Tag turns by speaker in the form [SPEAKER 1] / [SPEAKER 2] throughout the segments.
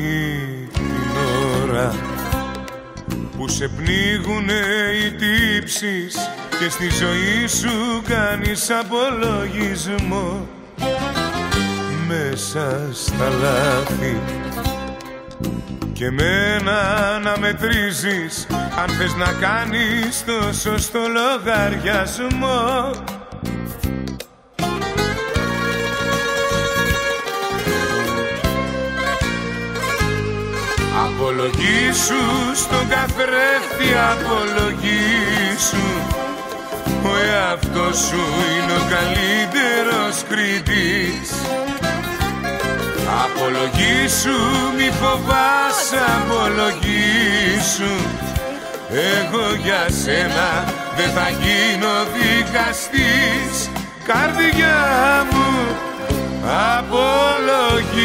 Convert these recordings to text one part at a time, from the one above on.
[SPEAKER 1] Αυτή την ώρα που σε πνίγουνε οι τύψεις και στη ζωή σου κάνεις απολογισμό, μέσα στα λάθη και μένα να μετρήσεις αν θες να κάνεις το σωστό λογαριασμό. Απολογήσου στον καθρέφτη, απολογήσου. Ο εαυτός σου είναι ο καλύτερος κριτής. Απολογήσου, μη φοβάσαι, απολογήσου. Εγώ για σένα δεν θα γίνω δικαστής. Καρδιά μου, απολογήσου.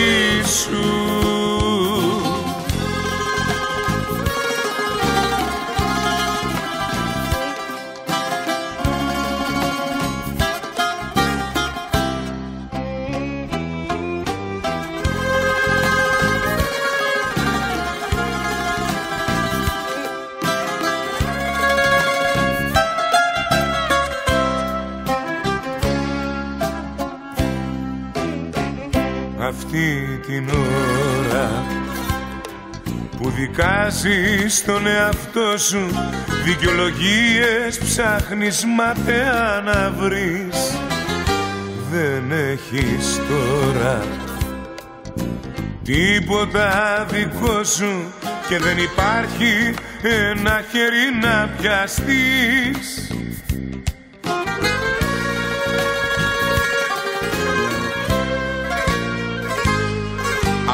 [SPEAKER 1] Αυτή την ώρα που δικάζεις τον εαυτό σου, δικαιολογίες ψάχνεις ματέα να βρεις. Δεν έχεις τώρα τίποτα δικό σου και δεν υπάρχει ένα χέρι να πιαστείς.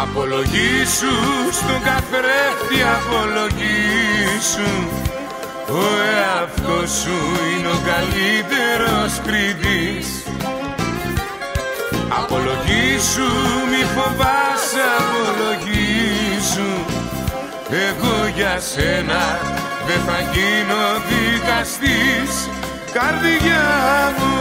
[SPEAKER 1] Απολογήσου στον καθρέφτη, απολογήσου. Ο εαυτός σου είναι ο καλύτερος κριτής. Απολογήσου, μη φοβάσαι, απολογήσου. Εγώ για σένα δεν θα γίνω δικαστής. Καρδιά μου,